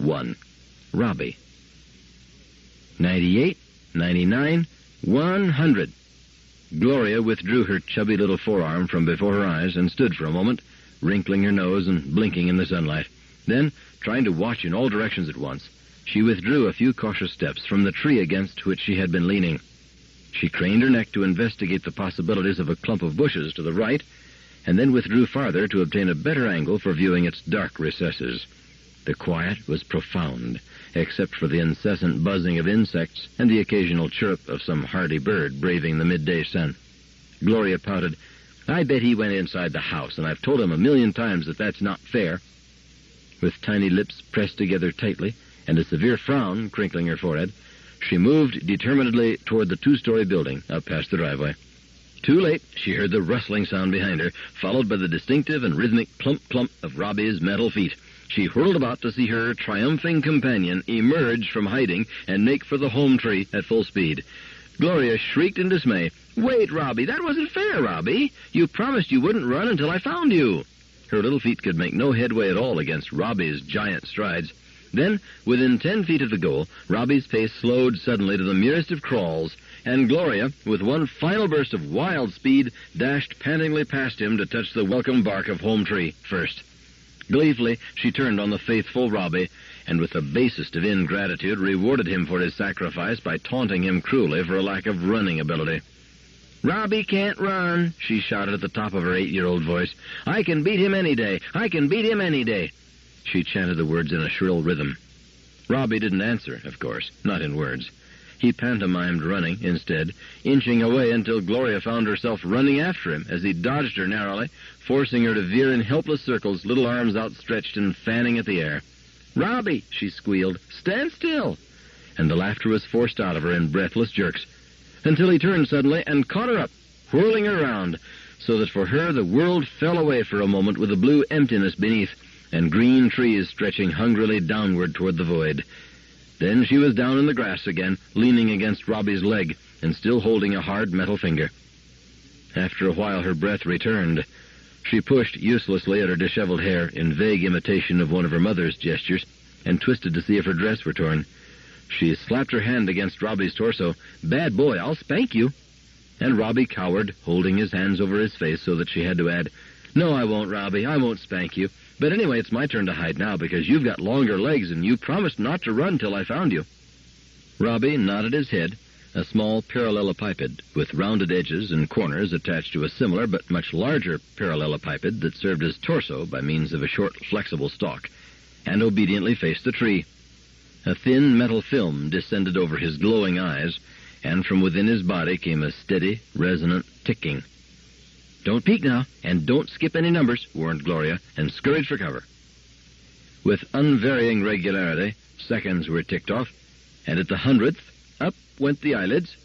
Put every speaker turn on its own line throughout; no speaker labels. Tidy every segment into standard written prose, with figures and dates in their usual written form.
1. Robbie. 98, 99, 100. Gloria withdrew her chubby little forearm from before her eyes and stood for a moment, wrinkling her nose and blinking in the sunlight. Then, trying to watch in all directions at once, she withdrew a few cautious steps from the tree against which she had been leaning. She craned her neck to investigate the possibilities of a clump of bushes to the right, and then withdrew farther to obtain a better angle for viewing its dark recesses. The quiet was profound, except for the incessant buzzing of insects and the occasional chirp of some hardy bird braving the midday sun. Gloria pouted, "I bet he went inside the house, and I've told him 1,000,000 times that that's not fair." With tiny lips pressed together tightly and a severe frown crinkling her forehead, she moved determinedly toward the 2-story building up past the driveway. Too late, she heard the rustling sound behind her, followed by the distinctive and rhythmic clump-clump of Robbie's metal feet. She whirled about to see her triumphing companion emerge from hiding and make for the home tree at full speed. Gloria shrieked in dismay, "Wait, Robbie, that wasn't fair, Robbie. You promised you wouldn't run until I found you." Her little feet could make no headway at all against Robbie's giant strides. Then, within 10 feet of the goal, Robbie's pace slowed suddenly to the merest of crawls, and Gloria, with one final burst of wild speed, dashed pantingly past him to touch the welcome bark of home tree first. Gleefully, she turned on the faithful Robbie, and with the basest of ingratitude rewarded him for his sacrifice by taunting him cruelly for a lack of running ability. "Robbie can't run," she shouted at the top of her 8-year-old voice. "I can beat him any day. I can beat him any day." She chanted the words in a shrill rhythm. Robbie didn't answer, of course, not in words. He pantomimed running, instead, inching away until Gloria found herself running after him as he dodged her narrowly, forcing her to veer in helpless circles, little arms outstretched and fanning at the air. "Robbie," she squealed, "stand still." And the laughter was forced out of her in breathless jerks, until he turned suddenly and caught her up, whirling her around, so that for her the world fell away for a moment with a blue emptiness beneath, and green trees stretching hungrily downward toward the void. Then she was down in the grass again, leaning against Robbie's leg, and still holding a hard metal finger. After a while her breath returned. She pushed uselessly at her disheveled hair in vague imitation of one of her mother's gestures, and twisted to see if her dress were torn. She slapped her hand against Robbie's torso. "Bad boy, I'll spank you." And Robbie cowered, holding his hands over his face so that she had to add, "No, I won't, Robbie. I won't spank you. But anyway, it's my turn to hide now, because you've got longer legs, and you promised not to run till I found you." Robbie nodded his head, a small parallelepiped with rounded edges and corners attached to a similar but much larger parallelepiped that served as torso by means of a short, flexible stalk, and obediently faced the tree. A thin metal film descended over his glowing eyes, and from within his body came a steady, resonant ticking. "Don't peek now, and don't skip any numbers," warned Gloria, and scurried for cover. With unvarying regularity, seconds were ticked off, and at the 100th, up went the eyelids,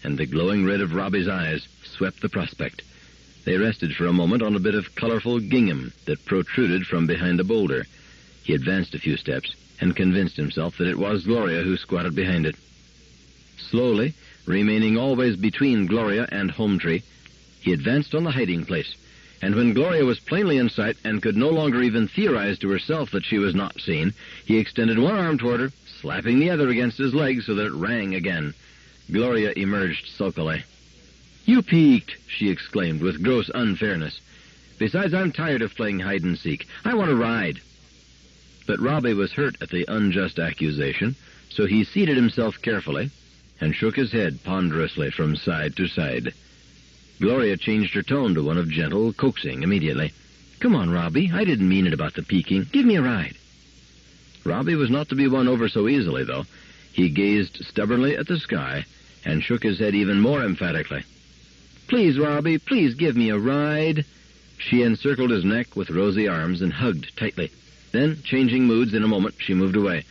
and the glowing red of Robbie's eyes swept the prospect. They rested for a moment on a bit of colorful gingham that protruded from behind a boulder. He advanced a few steps and convinced himself that it was Gloria who squatted behind it. Slowly, remaining always between Gloria and home tree, he advanced on the hiding place, and when Gloria was plainly in sight and could no longer even theorize to herself that she was not seen, he extended one arm toward her, slapping the other against his leg so that it rang again. Gloria emerged sulkily. "You peeked," she exclaimed with gross unfairness. "Besides, I'm tired of playing hide-and-seek. I want to ride." But Robbie was hurt at the unjust accusation, so he seated himself carefully and shook his head ponderously from side to side. Gloria changed her tone to one of gentle coaxing immediately. "Come on, Robbie. I didn't mean it about the peeking. Give me a ride." Robbie was not to be won over so easily, though. He gazed stubbornly at the sky and shook his head even more emphatically. "Please, Robbie, please give me a ride." She encircled his neck with rosy arms and hugged tightly. Then, changing moods in a moment, she moved away.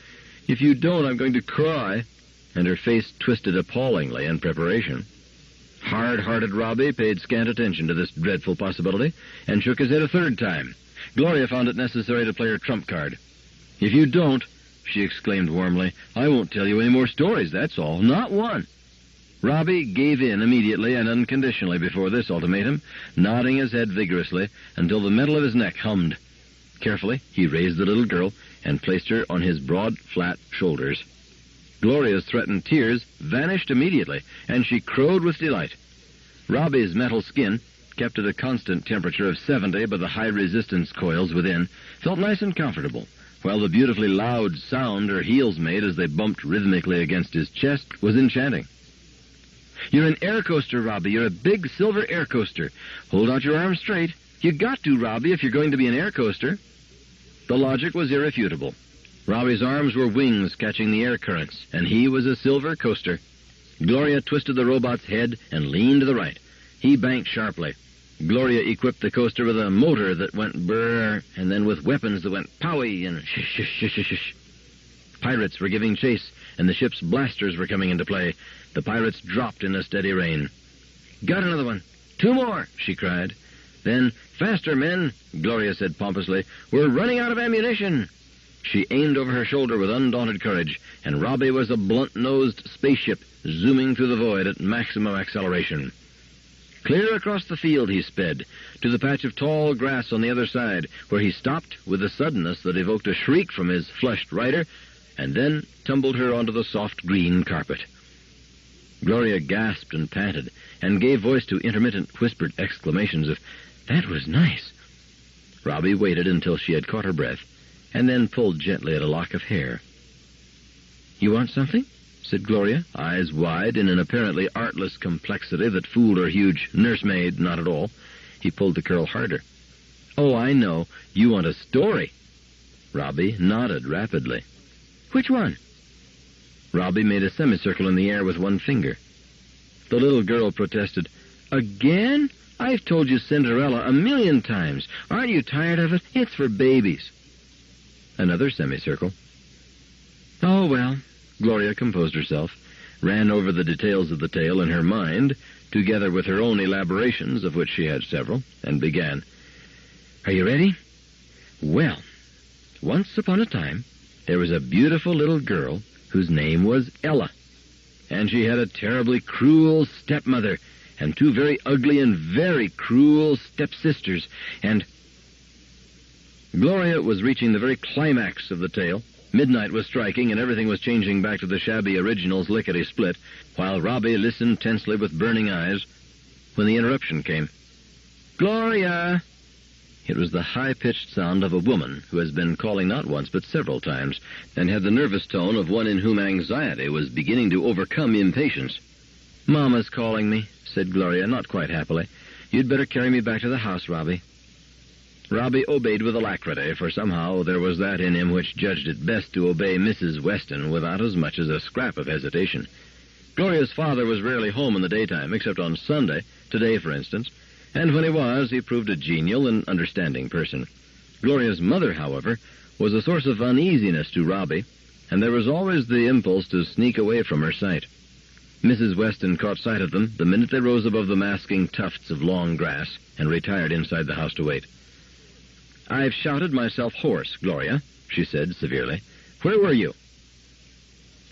"If you don't, I'm going to cry." And her face twisted appallingly in preparation. Hard-hearted Robbie paid scant attention to this dreadful possibility and shook his head a third time. Gloria found it necessary to play her trump card. "If you don't," she exclaimed warmly, "I won't tell you any more stories, that's all. Not one." Robbie gave in immediately and unconditionally before this ultimatum, nodding his head vigorously until the metal of his neck hummed. Carefully, he raised the little girl and placed her on his broad, flat shoulders. Gloria's threatened tears vanished immediately, and she crowed with delight. Robbie's metal skin, kept at a constant temperature of 70 by the high-resistance coils within, felt nice and comfortable, while the beautifully loud sound her heels made as they bumped rhythmically against his chest was enchanting. "You're an air coaster, Robbie. You're a big silver air coaster. Hold out your arms straight. You got to, Robbie, if you're going to be an air coaster." The logic was irrefutable. Robbie's arms were wings catching the air currents, and he was a silver coaster. Gloria twisted the robot's head and leaned to the right. He banked sharply. Gloria equipped the coaster with a motor that went brrr, and then with weapons that went powie and shish. Pirates were giving chase, and the ship's blasters were coming into play. The pirates dropped in a steady rain. "Got another one. 2 more," she cried. Then, "Faster, men," Gloria said pompously. "We're running out of ammunition." She aimed over her shoulder with undaunted courage, and Robbie was a blunt-nosed spaceship zooming through the void at maximum acceleration. Clear across the field he sped, to the patch of tall grass on the other side, where he stopped with a suddenness that evoked a shriek from his flushed rider, and then tumbled her onto the soft green carpet. Gloria gasped and panted, and gave voice to intermittent whispered exclamations of, "That was nice." Robbie waited until she had caught her breath, and then pulled gently at a lock of hair. "You want something?" said Gloria, eyes wide in an apparently artless complexity that fooled her huge nursemaid not at all. He pulled the curl harder. "Oh, I know. You want a story." Robbie nodded rapidly. "Which one?" Robbie made a semicircle in the air with one finger. The little girl protested. "Again? I've told you Cinderella 1,000,000 times. Aren't you tired of it? It's for babies." Another semicircle. "Oh, well," Gloria composed herself, ran over the details of the tale in her mind, together with her own elaborations, of which she had several, and began. "Are you ready? Well, once upon a time, there was a beautiful little girl whose name was Ella, and she had a terribly cruel stepmother and 2 very ugly and very cruel stepsisters, and—" Gloria was reaching the very climax of the tale. Midnight was striking, and everything was changing back to the shabby original's lickety-split, while Robbie listened tensely with burning eyes, when the interruption came. "Gloria!" It was the high-pitched sound of a woman who has been calling not once but several times, and had the nervous tone of one in whom anxiety was beginning to overcome impatience. "Mama's calling me," said Gloria, not quite happily. "You'd better carry me back to the house, Robbie." Robbie obeyed with alacrity, for somehow there was that in him which judged it best to obey Mrs. Weston without as much as a scrap of hesitation. Gloria's father was rarely home in the daytime, except on Sunday, today for instance, and when he was, he proved a genial and understanding person. Gloria's mother, however, was a source of uneasiness to Robbie, and there was always the impulse to sneak away from her sight. Mrs. Weston caught sight of them the minute they rose above the masking tufts of long grass and retired inside the house to wait. "I've shouted myself hoarse, Gloria," she said severely. "Where were you?"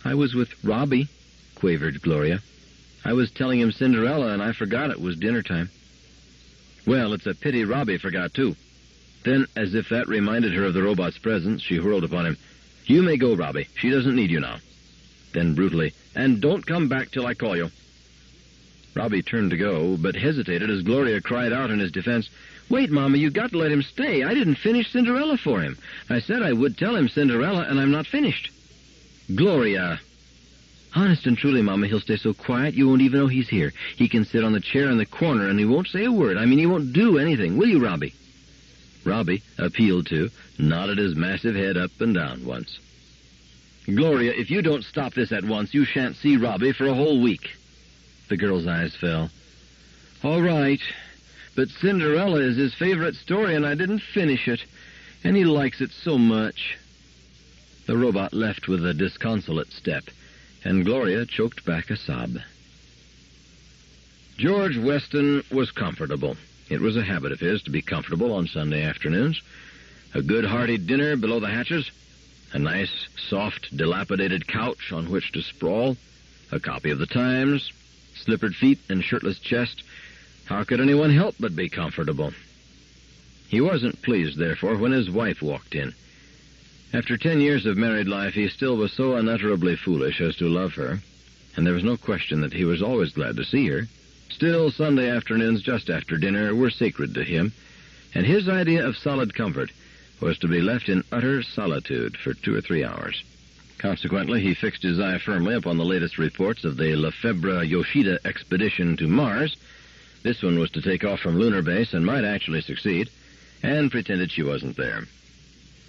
"I was with Robbie," quavered Gloria. "I was telling him Cinderella, and I forgot it was dinner time." "Well, it's a pity Robbie forgot, too." Then, as if that reminded her of the robot's presence, she whirled upon him. "You may go, Robbie. She doesn't need you now." Then brutally, "And don't come back till I call you." Robbie turned to go, but hesitated as Gloria cried out in his defense, "Wait, Mama, you got to let him stay. I didn't finish Cinderella for him. I said I would tell him Cinderella, and I'm not finished." "Gloria!" "Honest and truly, Mama, he'll stay so quiet you won't even know he's here. He can sit on the chair in the corner, and he won't say a word. I mean, he won't do anything. Will you, Robbie?" Robbie, appealed to, nodded his massive head up and down once. "Gloria, if you don't stop this at once, you shan't see Robbie for a whole week." The girl's eyes fell. "All right, but Cinderella is his favorite story, and I didn't finish it, and he likes it so much." The robot left with a disconsolate step, and Gloria choked back a sob. George Weston was comfortable. It was a habit of his to be comfortable on Sunday afternoons. A good hearty dinner below the hatches, a nice, soft, dilapidated couch on which to sprawl, a copy of the Times, slippered feet and shirtless chest. How could anyone help but be comfortable? He wasn't pleased, therefore, when his wife walked in. After 10 years of married life, he still was so unutterably foolish as to love her, and there was no question that he was always glad to see her. Still, Sunday afternoons just after dinner were sacred to him, and his idea of solid comfort was to be left in utter solitude for 2 or 3 hours. Consequently, he fixed his eye firmly upon the latest reports of the Lefebvre-Yoshida expedition to Mars. This one was to take off from lunar base and might actually succeed, and pretended she wasn't there.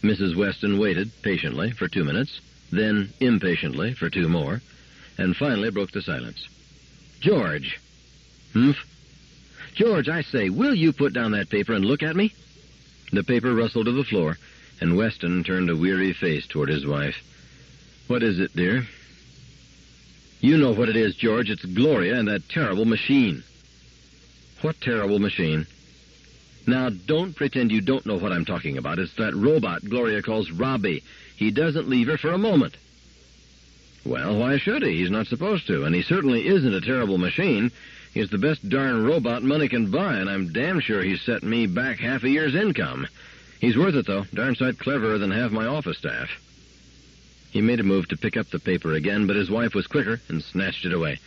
Mrs. Weston waited patiently for 2 minutes, then impatiently for 2 more, and finally broke the silence. "George!" "Humph?" "George, I say, will you put down that paper and look at me?" The paper rustled to the floor, and Weston turned a weary face toward his wife. "What is it, dear?" "You know what it is, George. It's Gloria and that terrible machine." "What terrible machine?" "Now, don't pretend you don't know what I'm talking about. It's that robot Gloria calls Robbie. He doesn't leave her for a moment." "Well, why should he? He's not supposed to, and he certainly isn't a terrible machine. He's the best darn robot money can buy, and I'm damn sure he's set me back half a year's income. He's worth it, though. Darn sight cleverer than half my office staff." He made a move to pick up the paper again, but his wife was quicker and snatched it away.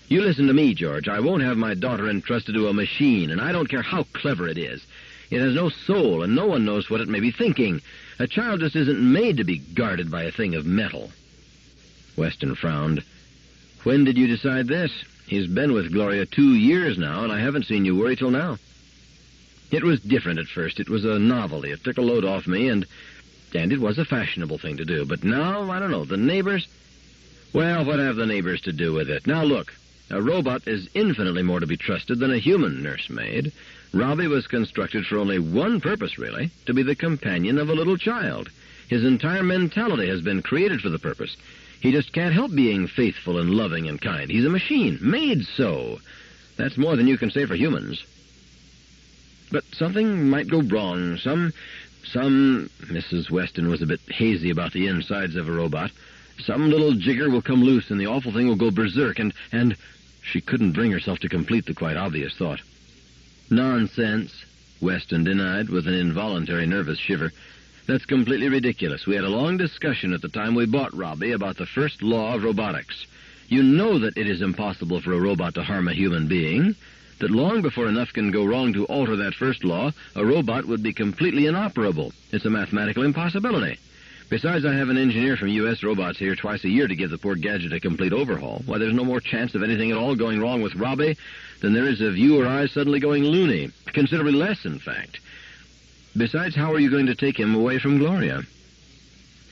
"You listen to me, George. I won't have my daughter entrusted to a machine, and I don't care how clever it is. It has no soul, and no one knows what it may be thinking. A child just isn't made to be guarded by a thing of metal." Weston frowned. "When did you decide this? He's been with Gloria 2 years now, and I haven't seen you worry till now." "It was different at first. It was a novelty. It took a load off me, and it was a fashionable thing to do. But now, I don't know, the neighbors..." "Well, what have the neighbors to do with it? Now, look, a robot is infinitely more to be trusted than a human nursemaid. Robbie was constructed for only one purpose, really, to be the companion of a little child. His entire mentality has been created for the purpose. He just can't help being faithful and loving and kind. He's a machine, made so. That's more than you can say for humans." "But something might go wrong. Some... Mrs. Weston was a bit hazy about the insides of a robot. "Some little jigger will come loose, and the awful thing will go berserk, and... She couldn't bring herself to complete the quite obvious thought. "Nonsense," Weston denied with an involuntary nervous shiver. "That's completely ridiculous. We had a long discussion at the time we bought Robbie about the first law of robotics. You know that it is impossible for a robot to harm a human being, that long before enough can go wrong to alter that first law, a robot would be completely inoperable. It's a mathematical impossibility. Besides, I have an engineer from U.S. Robots here twice a year to give the poor gadget a complete overhaul. Why, there's no more chance of anything at all going wrong with Robbie than there is of you or I suddenly going loony. Considerably less, in fact. Besides, how are you going to take him away from Gloria?"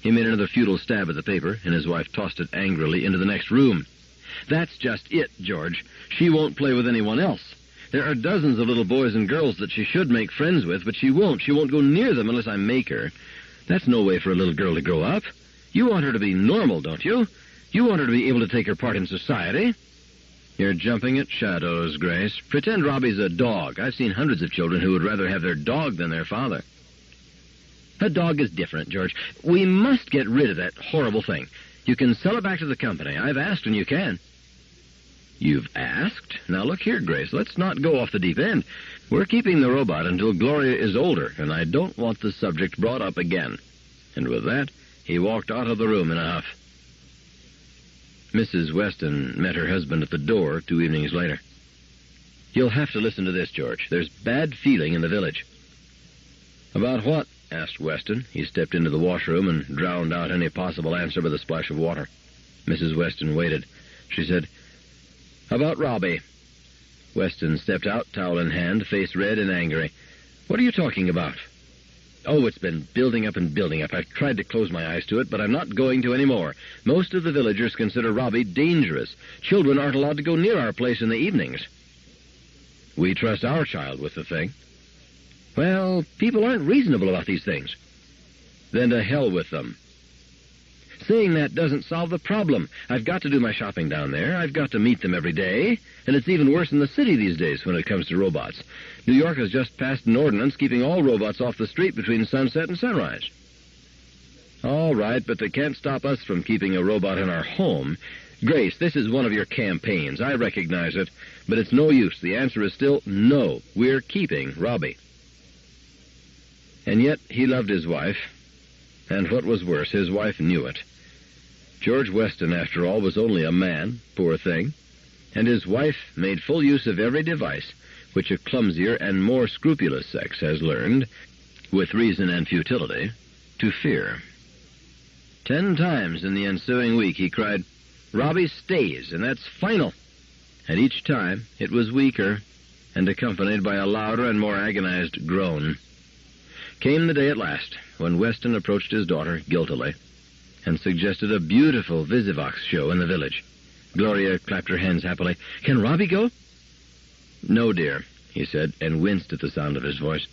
He made another futile stab at the paper, and his wife tossed it angrily into the next room. "That's just it, George. She won't play with anyone else. There are dozens of little boys and girls that she should make friends with, but she won't. She won't go near them unless I make her. That's no way for a little girl to grow up. You want her to be normal, don't you? You want her to be able to take her part in society." "You're jumping at shadows, Grace. Pretend Robbie's a dog. I've seen hundreds of children who would rather have their dog than their father." "A dog is different, George. We must get rid of that horrible thing. You can sell it back to the company. I've asked and you can." "You've asked? Now look here, Grace, let's not go off the deep end. We're keeping the robot until Gloria is older, and I don't want the subject brought up again." And with that, he walked out of the room in a huff. Mrs. Weston met her husband at the door 2 evenings later. "You'll have to listen to this, George. There's bad feeling in the village." "About what?" asked Weston. He stepped into the washroom and drowned out any possible answer with a splash of water. Mrs. Weston waited. She said, "About Robbie." Weston stepped out, towel in hand, face red and angry. "What are you talking about?" "Oh, it's been building up and building up. I've tried to close my eyes to it, but I'm not going to anymore. Most of the villagers consider Robbie dangerous. Children aren't allowed to go near our place in the evenings." "We trust our child with the thing." "Well, people aren't reasonable about these things." "Then to hell with them." "Saying that doesn't solve the problem. I've got to do my shopping down there. I've got to meet them every day. And it's even worse in the city these days when it comes to robots. New York has just passed an ordinance keeping all robots off the street between sunset and sunrise." "All right, but they can't stop us from keeping a robot in our home. Grace, this is one of your campaigns. I recognize it. But it's no use. The answer is still no. We're keeping Robbie." And yet he loved his wife. And what was worse, his wife knew it. George Weston, after all, was only a man, poor thing, and his wife made full use of every device which a clumsier and more scrupulous sex has learned, with reason and futility, to fear. 10 times in the ensuing week he cried, "Robbie stays, and that's final." And each time it was weaker, and accompanied by a louder and more agonized groan. Came the day at last when Weston approached his daughter guiltily and suggested a beautiful Visivox show in the village. Gloria clapped her hands happily. "Can Robbie go?" "No, dear," he said, and winced at the sound of his voice.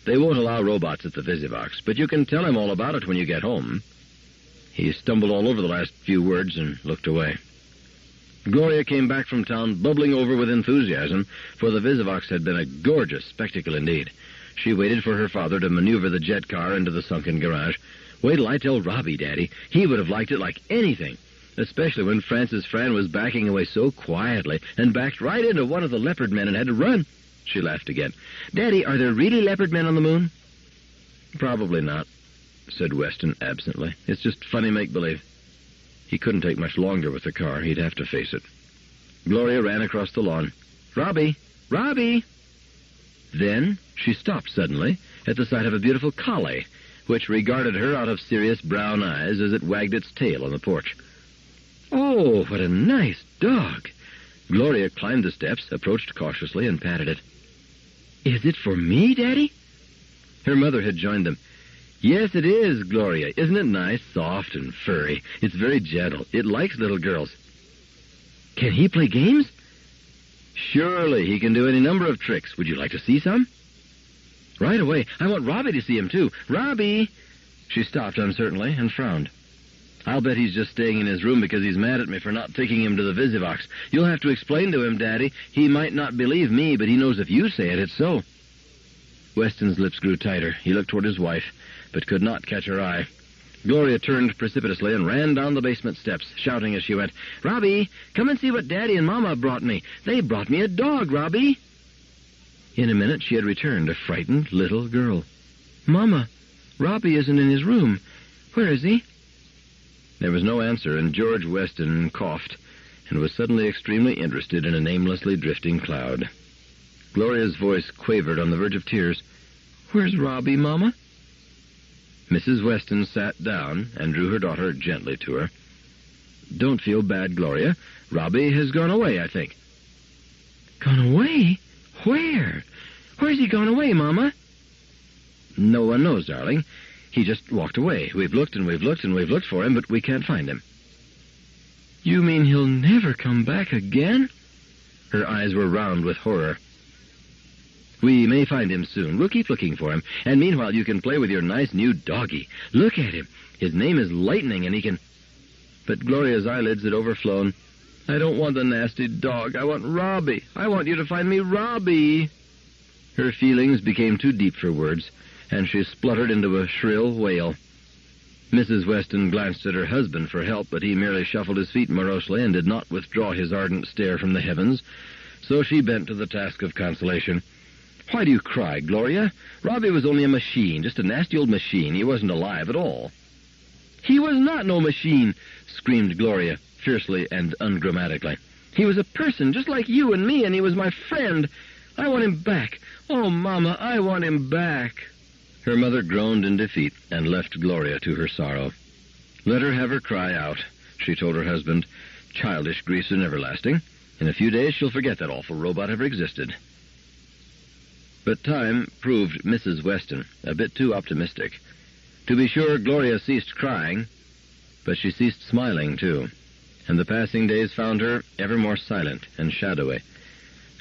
"They won't allow robots at the Visivox, but you can tell him all about it when you get home." He stumbled all over the last few words and looked away. Gloria came back from town bubbling over with enthusiasm, for the Visivox had been a gorgeous spectacle indeed. She waited for her father to maneuver the jet car into the sunken garage. "Wait till I tell Robbie, Daddy. He would have liked it like anything, especially when Francis Fran was backing away so quietly and backed right into one of the leopard men and had to run." She laughed again. "Daddy, are there really leopard men on the moon?" "Probably not," said Weston absently. "It's just funny make-believe." He couldn't take much longer with the car. He'd have to face it. Gloria ran across the lawn. "Robbie! Robbie!" Then she stopped suddenly at the sight of a beautiful collie, which regarded her out of serious brown eyes as it wagged its tail on the porch. "Oh, what a nice dog!" Gloria climbed the steps, approached cautiously, and patted it. "Is it for me, Daddy?" Her mother had joined them. "Yes, it is, Gloria. Isn't it nice, soft and furry? It's very gentle. It likes little girls." "Can he play games?" "Surely. He can do any number of tricks. Would you like to see some?" "Right away. I want Robbie to see him, too. Robbie!" She stopped uncertainly and frowned. "I'll bet he's just staying in his room because he's mad at me for not taking him to the Visivox. You'll have to explain to him, Daddy. He might not believe me, but he knows if you say it, it's so." Weston's lips grew tighter. He looked toward his wife, but could not catch her eye. Gloria turned precipitously and ran down the basement steps, shouting as she went, "Robbie, come and see what Daddy and Mama brought me. They brought me a dog, Robbie." In a minute she had returned, a frightened little girl. "Mama, Robbie isn't in his room. Where is he?" There was no answer, and George Weston coughed and was suddenly extremely interested in a namelessly drifting cloud. Gloria's voice quavered on the verge of tears. "Where's Robbie, Mama?" Mrs. Weston sat down and drew her daughter gently to her. "Don't feel bad, Gloria. Robbie has gone away, I think." "Gone away? Where? Where's he gone away, Mama?" "No one knows, darling. He just walked away. We've looked and we've looked and we've looked for him, but we can't find him." "You mean he'll never come back again?" Her eyes were round with horror. "We may find him soon. We'll keep looking for him. And meanwhile, you can play with your nice new doggie. Look at him. His name is Lightning, and he can—" But Gloria's eyelids had overflown. "I don't want the nasty dog. I want Robbie. I want you to find me Robbie." Her feelings became too deep for words, and she spluttered into a shrill wail. Mrs. Weston glanced at her husband for help, but he merely shuffled his feet morosely and did not withdraw his ardent stare from the heavens, so she bent to the task of consolation. "Why do you cry, Gloria? Robbie was only a machine, just a nasty old machine. He wasn't alive at all." "He was not no machine," screamed Gloria, fiercely and ungrammatically. "He was a person, just like you and me, and he was my friend. I want him back. Oh, Mama, I want him back." Her mother groaned in defeat and left Gloria to her sorrow. "Let her have her cry out," she told her husband. "Childish griefs are never lasting. In a few days she'll forget that awful robot ever existed." But time proved Mrs. Weston a bit too optimistic. To be sure, Gloria ceased crying, but she ceased smiling, too, and the passing days found her ever more silent and shadowy.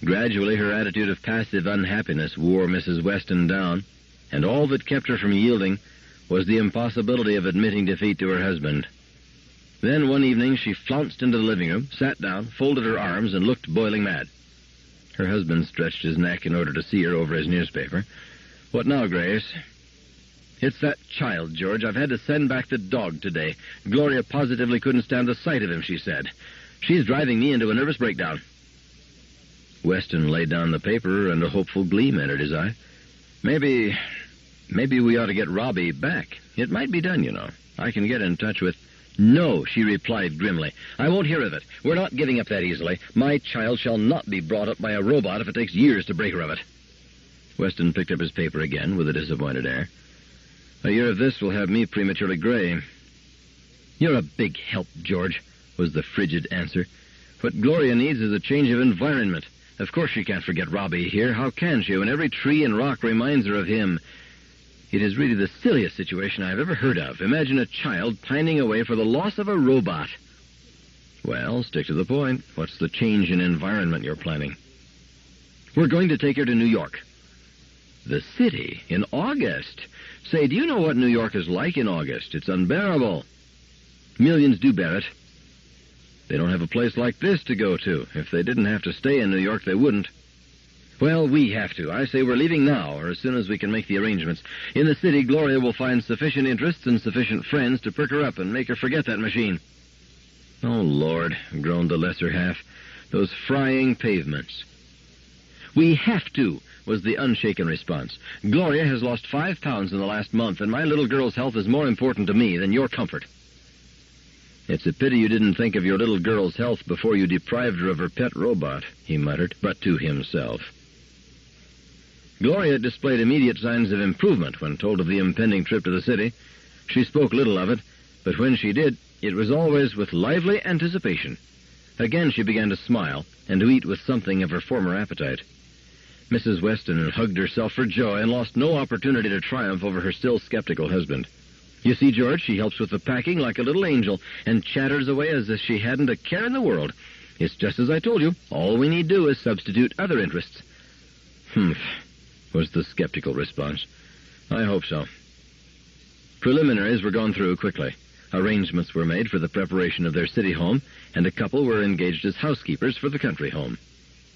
Gradually, her attitude of passive unhappiness wore Mrs. Weston down, and all that kept her from yielding was the impossibility of admitting defeat to her husband. Then one evening she flounced into the living room, sat down, folded her arms, and looked boiling mad. Her husband stretched his neck in order to see her over his newspaper. "What now, Grace?" "It's that child, George. I've had to send back the dog today. Gloria positively couldn't stand the sight of him, she said. She's driving me into a nervous breakdown." Weston laid down the paper, and a hopeful gleam entered his eye. Maybe Maybe we ought to get Robbie back. It might be done, you know. I can get in touch with... No, she replied grimly. I won't hear of it. We're not giving up that easily. My child shall not be brought up by a robot if it takes years to break her of it. Weston picked up his paper again with a disappointed air. A year of this will have me prematurely gray. You're a big help, George, was the frigid answer. What Gloria needs is a change of environment. Of course she can't forget Robbie here. How can she when every tree and rock reminds her of him? It is really the silliest situation I've ever heard of. Imagine a child pining away for the loss of a robot. Well, stick to the point. What's the change in environment you're planning? We're going to take her to New York. The city? In August? Say, do you know what New York is like in August? It's unbearable. Millions do bear it. They don't have a place like this to go to. If they didn't have to stay in New York, they wouldn't. Well, we have to. I say we're leaving now, or as soon as we can make the arrangements. In the city, Gloria will find sufficient interests and sufficient friends to perk her up and make her forget that machine. Oh, Lord, groaned the lesser half. Those frying pavements. We have to, was the unshaken response. Gloria has lost 5 pounds in the last month, and my little girl's health is more important to me than your comfort. It's a pity you didn't think of your little girl's health before you deprived her of her pet robot, he muttered, but to himself. Gloria displayed immediate signs of improvement when told of the impending trip to the city. She spoke little of it, but when she did, it was always with lively anticipation. Again she began to smile and to eat with something of her former appetite. Mrs. Weston hugged herself for joy and lost no opportunity to triumph over her still skeptical husband. You see, George, she helps with the packing like a little angel and chatters away as if she hadn't a care in the world. It's just as I told you. All we need do is substitute other interests. Humph, was the skeptical response. I hope so. Preliminaries were gone through quickly. Arrangements were made for the preparation of their city home, and a couple were engaged as housekeepers for the country home.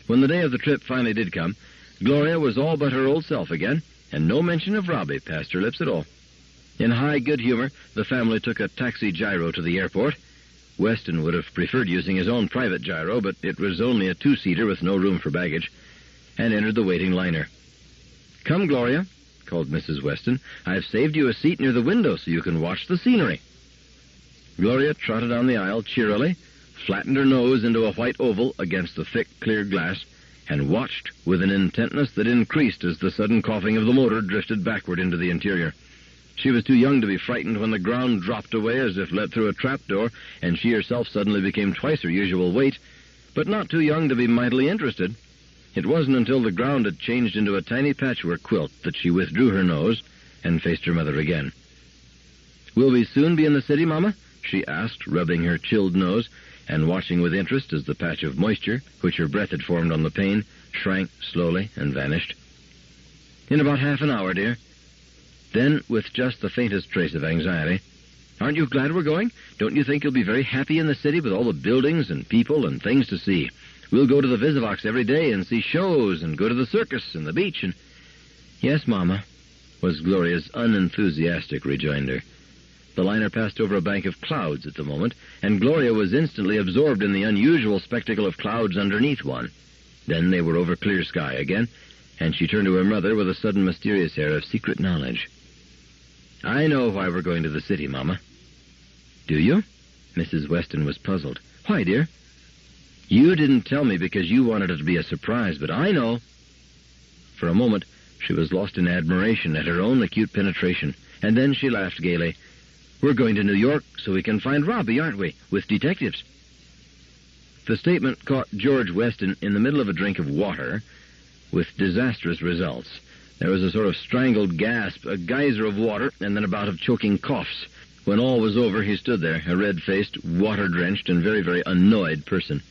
When the day of the trip finally did come, Gloria was all but her old self again, and no mention of Robbie passed her lips at all. In high good humor, the family took a taxi gyro to the airport. Weston would have preferred using his own private gyro, but it was only a 2-seater with no room for baggage, and entered the waiting liner. Come, Gloria, called Mrs. Weston. I've saved you a seat near the window so you can watch the scenery. Gloria trotted down the aisle cheerily, flattened her nose into a white oval against the thick, clear glass, and watched with an intentness that increased as the sudden coughing of the motor drifted backward into the interior. She was too young to be frightened when the ground dropped away as if let through a trapdoor, and she herself suddenly became twice her usual weight, but not too young to be mightily interested. It wasn't until the ground had changed into a tiny patchwork quilt that she withdrew her nose and faced her mother again. Will we soon be in the city, Mama? She asked, rubbing her chilled nose and watching with interest as the patch of moisture, which her breath had formed on the pane, shrank slowly and vanished. In about half an hour, dear. Then, with just the faintest trace of anxiety, aren't you glad we're going? Don't you think you'll be very happy in the city with all the buildings and people and things to see? We'll go to the Visivox every day and see shows and go to the circus and the beach and... Yes, Mama, was Gloria's unenthusiastic rejoinder. The liner passed over a bank of clouds at the moment, and Gloria was instantly absorbed in the unusual spectacle of clouds underneath one. Then they were over clear sky again, and she turned to her mother with a sudden mysterious air of secret knowledge. I know why we're going to the city, Mama. Do you? Mrs. Weston was puzzled. Why, dear? You didn't tell me because you wanted it to be a surprise, but I know. For a moment, she was lost in admiration at her own acute penetration, and then she laughed gaily. We're going to New York so we can find Robbie, aren't we, with detectives? The statement caught George Weston in the middle of a drink of water, with disastrous results. There was a sort of strangled gasp, a geyser of water, and then a bout of choking coughs. When all was over, he stood there, a red-faced, water-drenched, and very, very annoyed person.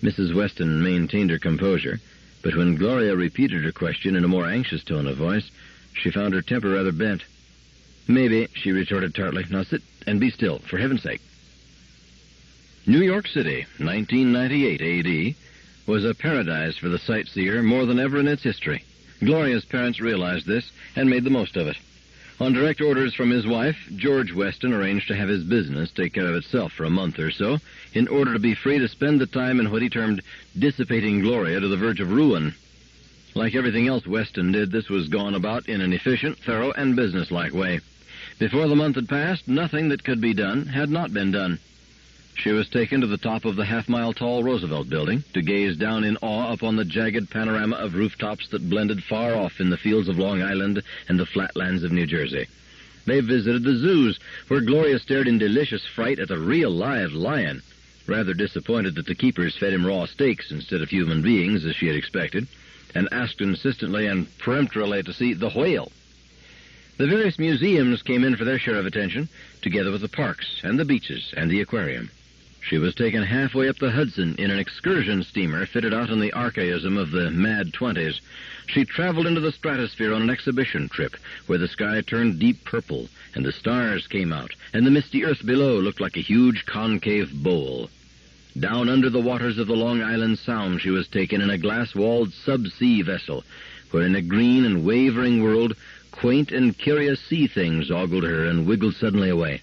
Mrs. Weston maintained her composure, but when Gloria repeated her question in a more anxious tone of voice, she found her temper rather bent. Maybe, she retorted tartly. Now sit and be still, for heaven's sake. New York City, 1998 A.D., was a paradise for the sightseer more than ever in its history. Gloria's parents realized this and made the most of it. On direct orders from his wife, George Weston arranged to have his business take care of itself for a month or so in order to be free to spend the time in what he termed dissipating Gloria to the verge of ruin. Like everything else Weston did, this was gone about in an efficient, thorough, and businesslike way. Before the month had passed, nothing that could be done had not been done. She was taken to the top of the half-mile-tall Roosevelt Building to gaze down in awe upon the jagged panorama of rooftops that blended far off in the fields of Long Island and the flatlands of New Jersey. They visited the zoos, where Gloria stared in delicious fright at a real live lion, rather disappointed that the keepers fed him raw steaks instead of human beings, as she had expected, and asked insistently and peremptorily to see the whale. The various museums came in for their share of attention, together with the parks and the beaches and the aquarium. She was taken halfway up the Hudson in an excursion steamer fitted out in the archaism of the mad 20s. She traveled into the stratosphere on an exhibition trip where the sky turned deep purple and the stars came out and the misty earth below looked like a huge concave bowl. Down under the waters of the Long Island Sound she was taken in a glass-walled sub-sea vessel where in a green and wavering world quaint and curious sea things ogled her and wiggled suddenly away.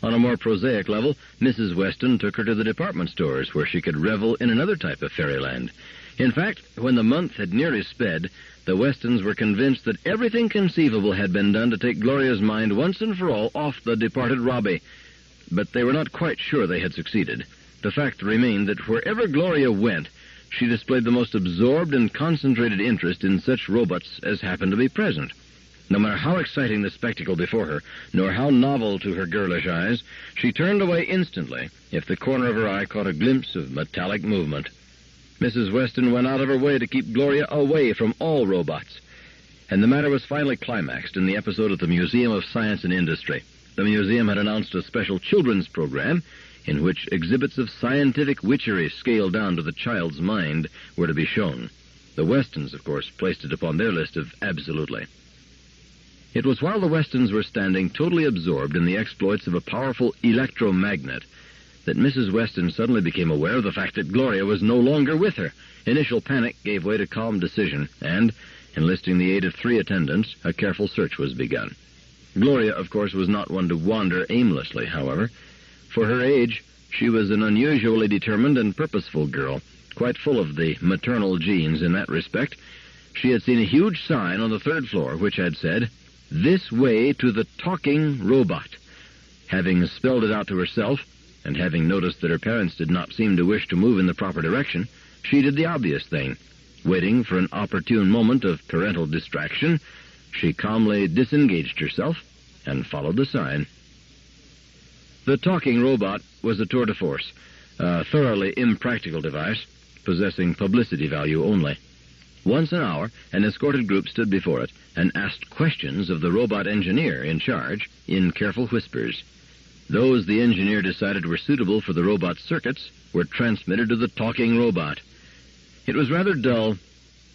On a more prosaic level, Mrs. Weston took her to the department stores where she could revel in another type of fairyland. In fact, when the month had nearly sped, the Westons were convinced that everything conceivable had been done to take Gloria's mind once and for all off the departed Robbie. But they were not quite sure they had succeeded. The fact remained that wherever Gloria went, she displayed the most absorbed and concentrated interest in such robots as happened to be present. No matter how exciting the spectacle before her, nor how novel to her girlish eyes, she turned away instantly if the corner of her eye caught a glimpse of metallic movement. Mrs. Weston went out of her way to keep Gloria away from all robots. And the matter was finally climaxed in the episode at the Museum of Science and Industry. The museum had announced a special children's program in which exhibits of scientific witchery scaled down to the child's mind were to be shown. The Westons, of course, placed it upon their list of absolutely. It was while the Westons were standing totally absorbed in the exploits of a powerful electromagnet that Mrs. Weston suddenly became aware of the fact that Gloria was no longer with her. Initial panic gave way to calm decision, and, enlisting the aid of 3 attendants, a careful search was begun. Gloria, of course, was not one to wander aimlessly, however. For her age, she was an unusually determined and purposeful girl, quite full of the maternal genes in that respect. She had seen a huge sign on the 3rd floor which had said, "This way to the talking robot." Having spelled it out to herself, and having noticed that her parents did not seem to wish to move in the proper direction, she did the obvious thing. Waiting for an opportune moment of parental distraction, she calmly disengaged herself and followed the sign. The talking robot was a tour de force, a thoroughly impractical device, possessing publicity value only. Once an hour, an escorted group stood before it and asked questions of the robot engineer in charge in careful whispers. Those the engineer decided were suitable for the robot's circuits were transmitted to the talking robot. It was rather dull.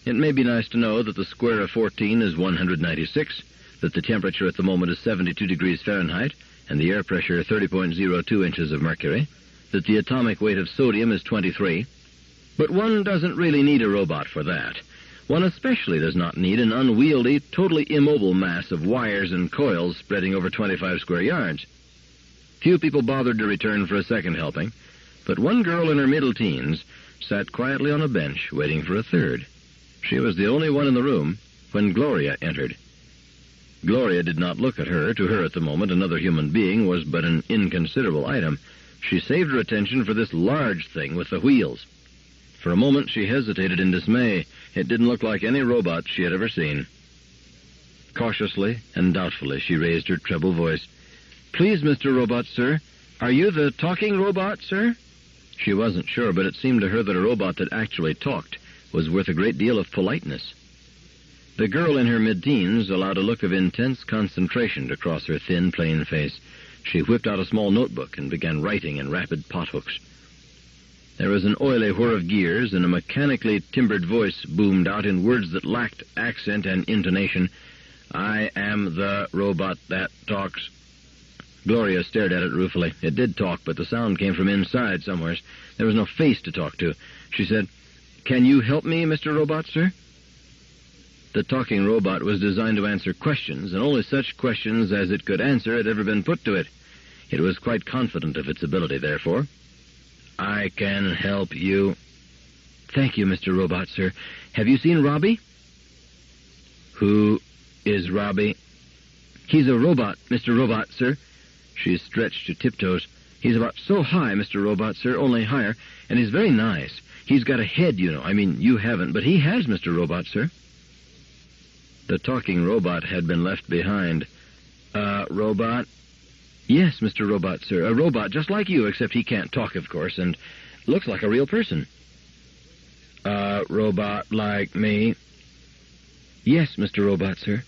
It may be nice to know that the square of 14 is 196, that the temperature at the moment is 72 degrees Fahrenheit, and the air pressure 30.02 inches of mercury, that the atomic weight of sodium is 23. But one doesn't really need a robot for that. One especially does not need an unwieldy, totally immobile mass of wires and coils spreading over 25 square yards. Few people bothered to return for a second helping, but one girl in her middle teens sat quietly on a bench waiting for a third. She was the only one in the room when Gloria entered. Gloria did not look at her. To her at the moment, another human being was but an inconsiderable item. She saved her attention for this large thing with the wheels. For a moment she hesitated in dismay. It didn't look like any robot she had ever seen. Cautiously and doubtfully she raised her treble voice. "Please, Mr. Robot, sir, are you the talking robot, sir?" She wasn't sure, but it seemed to her that a robot that actually talked was worth a great deal of politeness. The girl in her mid-teens allowed a look of intense concentration to cross her thin, plain face. She whipped out a small notebook and began writing in rapid pothooks. There was an oily whir of gears, and a mechanically timbered voice boomed out in words that lacked accent and intonation. "I am the robot that talks." Gloria stared at it ruefully. It did talk, but the sound came from inside somewheres. There was no face to talk to. She said, "Can you help me, Mr. Robot, sir?" The talking robot was designed to answer questions, and only such questions as it could answer had ever been put to it. It was quite confident of its ability, therefore. "I can help you." Thank you, Mr. Robot, sir. Have you seen Robbie? Who is Robbie? He's a robot, Mr. Robot, sir. She stretched to tiptoes. He's about so high, Mr. Robot, sir, only higher, and he's very nice. He's got a head, you know. I mean, you haven't, but he has, Mr. Robot, sir. The talking robot had been left behind. Robot? Yes, Mr. Robot, sir. A robot just like you, except he can't talk, of course, and looks like a real person. Robot like me? Yes, Mr. Robot, sir.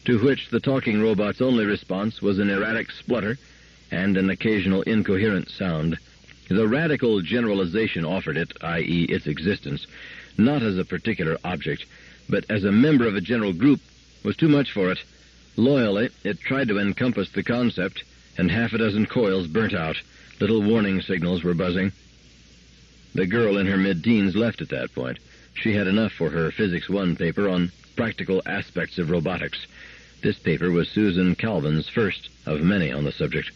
To which the talking robot's only response was an erratic splutter and an occasional incoherent sound. The radical generalization offered it, i.e. its existence, not as a particular object, but as a member of a general group, was too much for it. Loyally, it tried to encompass the concept, and half a dozen coils burnt out. Little warning signals were buzzing. The girl in her mid-teens left at that point. She had enough for her Physics 1 paper on practical aspects of robotics. This paper was Susan Calvin's first of many on the subject.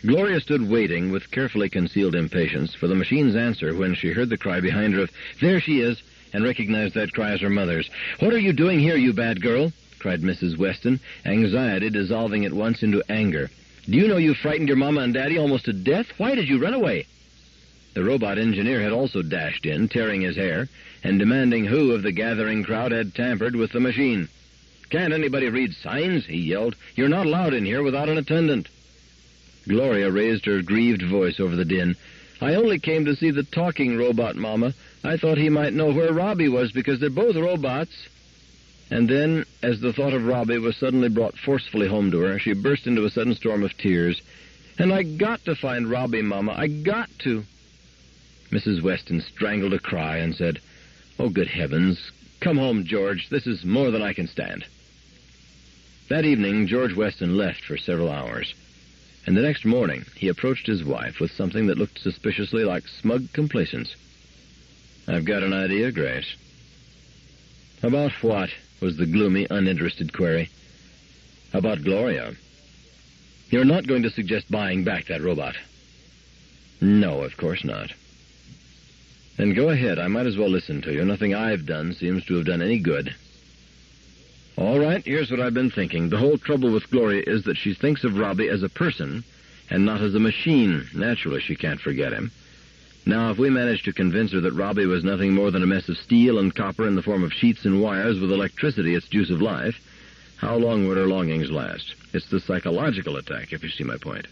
Gloria stood waiting with carefully concealed impatience for the machine's answer when she heard the cry behind her of, "There she is," and recognized that cry as her mother's. "What are you doing here, you bad girl?" cried Mrs. Weston, anxiety dissolving at once into anger. "Do you know you frightened your mama and daddy almost to death? Why did you run away?" The robot engineer had also dashed in, tearing his hair, and demanding who of the gathering crowd had tampered with the machine. "Can't anybody read signs?" he yelled. "You're not allowed in here without an attendant." Gloria raised her grieved voice over the din. "I only came to see the talking robot, Mama. I thought he might know where Robbie was because they're both robots." And then, as the thought of Robbie was suddenly brought forcefully home to her, she burst into a sudden storm of tears. "And I got to find Robbie, Mama. I got to." Mrs. Weston strangled a cry and said, "Oh, good heavens. Come home, George. This is more than I can stand." That evening, George Weston left for several hours. And the next morning, he approached his wife with something that looked suspiciously like smug complacence. "I've got an idea, Grace." "About what?" was the gloomy, uninterested query. "About Gloria." "You're not going to suggest buying back that robot?" "No, of course not." "Then go ahead. I might as well listen to you. Nothing I've done seems to have done any good." "All right, here's what I've been thinking. The whole trouble with Gloria is that she thinks of Robbie as a person and not as a machine. Naturally, she can't forget him. Now, if we manage to convince her that Robbie was nothing more than a mess of steel and copper in the form of sheets and wires with electricity its juice of life, how long would her longings last? It's the psychological attack, if you see my point."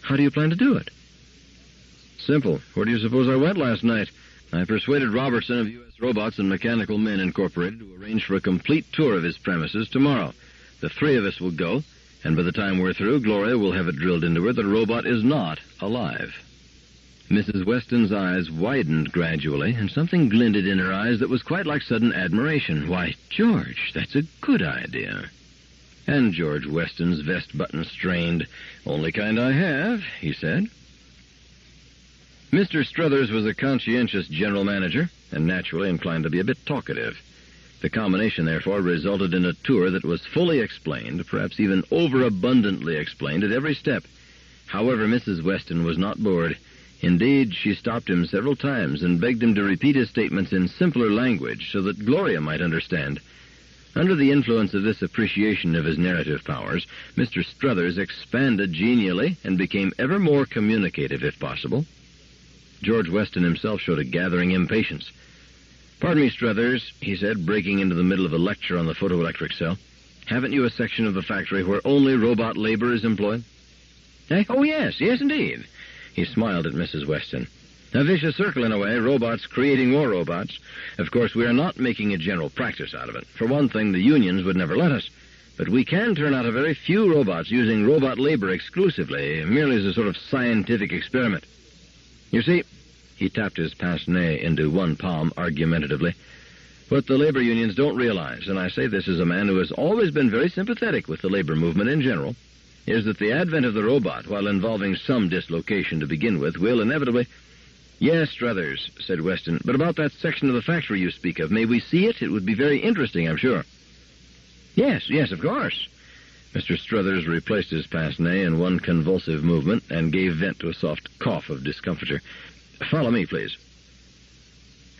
"How do you plan to do it?" "Simple. Where do you suppose I went last night? I persuaded Robertson of U.S. Robots and Mechanical Men Incorporated to arrange for a complete tour of his premises tomorrow. The three of us will go, and by the time we're through, Gloria will have it drilled into her that a robot is not alive." Mrs. Weston's eyes widened gradually, and something glinted in her eyes that was quite like sudden admiration. "Why, George, that's a good idea." And George Weston's vest button strained. "Only kind I have," he said. Mr. Struthers was a conscientious general manager, and naturally inclined to be a bit talkative. The combination, therefore, resulted in a tour that was fully explained, perhaps even overabundantly explained at every step. However, Mrs. Weston was not bored. Indeed, she stopped him several times and begged him to repeat his statements in simpler language so that Gloria might understand. Under the influence of this appreciation of his narrative powers, Mr. Struthers expanded genially and became ever more communicative, if possible. George Weston himself showed a gathering impatience. "Pardon me, Struthers," he said, breaking into the middle of a lecture on the photoelectric cell. "Haven't you a section of the factory where only robot labor is employed?" "Eh? Oh, yes, indeed." He smiled at Mrs. Weston. "A vicious circle, in a way, robots creating more robots. Of course, we are not making a general practice out of it. For one thing, the unions would never let us. But we can turn out a very few robots using robot labor exclusively, merely as a sort of scientific experiment. You see," he tapped his pince-nez into one palm argumentatively, "what the labor unions don't realize, and I say this as a man who has always been very sympathetic with the labor movement in general, is that the advent of the robot, while involving some dislocation to begin with, will inevitably—" "Yes, Struthers," said Weston, "but about that section of the factory you speak of, may we see it? It would be very interesting, I'm sure." Yes, of course." Mr. Struthers replaced his pince-nez in one convulsive movement and gave vent to a soft cough of discomfiture. "Follow me, please."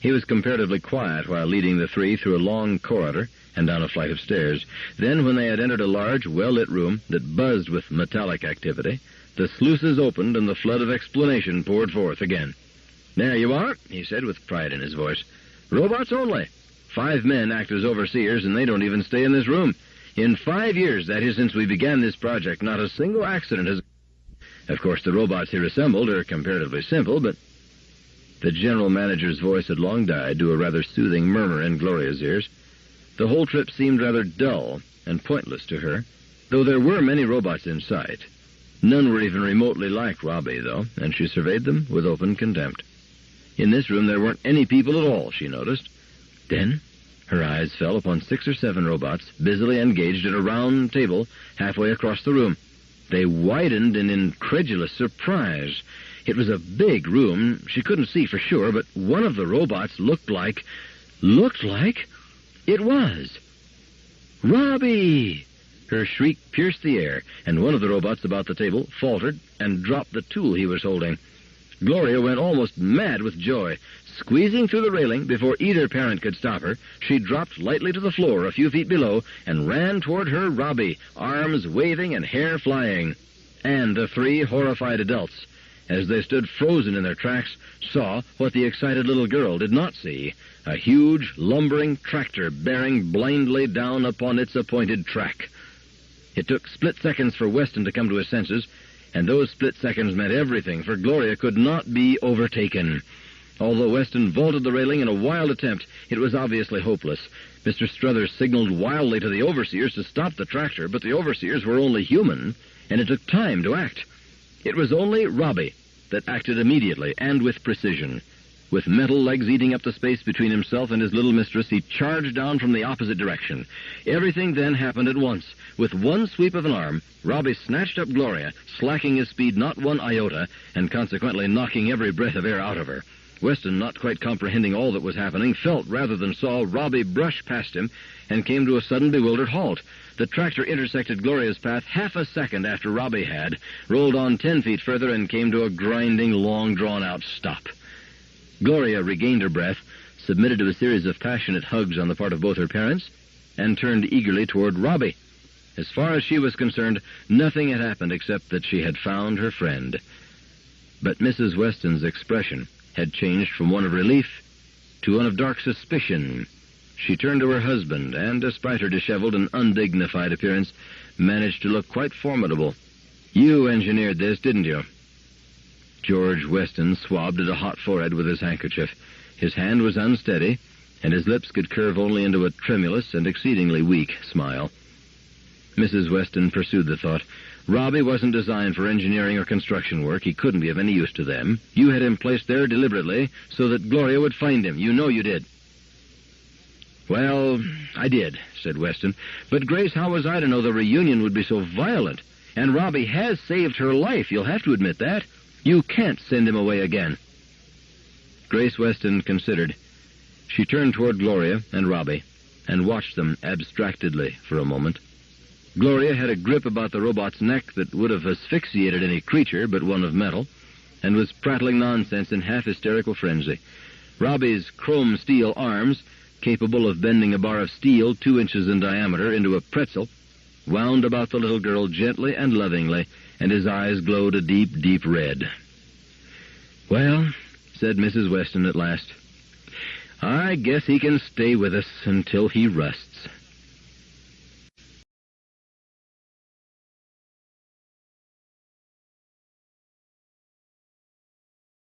He was comparatively quiet while leading the three through a long corridor and down a flight of stairs. Then, when they had entered a large, well-lit room that buzzed with metallic activity, the sluices opened and the flood of explanation poured forth again. "There you are," he said with pride in his voice. "Robots only. 5 men act as overseers, and they don't even stay in this room. In 5 years, that is, since we began this project, not a single accident has... Of course, the robots here assembled are comparatively simple, but..." The general manager's voice had long died to a rather soothing murmur in Gloria's ears. The whole trip seemed rather dull and pointless to her, though there were many robots in sight. None were even remotely like Robbie, though, and she surveyed them with open contempt. In this room there weren't any people at all, she noticed. Then her eyes fell upon 6 or 7 robots busily engaged at a round table halfway across the room. They widened in incredulous surprise. It was a big room. She couldn't see for sure, but one of the robots looked like it was Robbie. Her shriek pierced the air, and one of the robots about the table faltered and dropped the tool he was holding. Gloria went almost mad with joy. Squeezing through the railing before either parent could stop her, she dropped lightly to the floor a few feet below and ran toward her Robbie, arms waving and hair flying. And the 3 horrified adults, as they stood frozen in their tracks, saw what the excited little girl did not see: a huge, lumbering tractor bearing blindly down upon its appointed track. It took split seconds for Weston to come to his senses, and those split seconds meant everything, for Gloria could not be overtaken. Although Weston vaulted the railing in a wild attempt, it was obviously hopeless. Mr. Struthers signaled wildly to the overseers to stop the tractor, but the overseers were only human, and it took time to act. It was only Robbie that acted immediately and with precision. With metal legs eating up the space between himself and his little mistress, he charged down from the opposite direction. Everything then happened at once. With one sweep of an arm, Robbie snatched up Gloria, slacking his speed not one iota, and consequently knocking every breath of air out of her. Weston, not quite comprehending all that was happening, felt rather than saw Robbie brush past him and came to a sudden bewildered halt. The tractor intersected Gloria's path half a second after Robbie had, rolled on 10 feet further, and came to a grinding, long-drawn-out stop. Gloria regained her breath, submitted to a series of passionate hugs on the part of both her parents, and turned eagerly toward Robbie. As far as she was concerned, nothing had happened except that she had found her friend. But Mrs. Weston's expression had changed from one of relief to one of dark suspicion. She turned to her husband, and despite her disheveled and undignified appearance, managed to look quite formidable. "You engineered this, didn't you?" George Weston swabbed at a hot forehead with his handkerchief. His hand was unsteady, and his lips could curve only into a tremulous and exceedingly weak smile. Mrs. Weston pursued the thought. "Robbie wasn't designed for engineering or construction work. He couldn't be of any use to them. You had him placed there deliberately so that Gloria would find him. You know you did." "Well, I did," said Weston. "But, Grace, how was I to know the reunion would be so violent? And Robbie has saved her life. You'll have to admit that. You can't send him away again." Grace Weston considered. She turned toward Gloria and Robbie and watched them abstractedly for a moment. Gloria had a grip about the robot's neck that would have asphyxiated any creature but one of metal, and was prattling nonsense in half-hysterical frenzy. Robbie's chrome steel arms, capable of bending a bar of steel 2 inches in diameter into a pretzel, wound about the little girl gently and lovingly, and his eyes glowed a deep, deep red. "Well," said Mrs. Weston at last, "I guess he can stay with us until he rusts."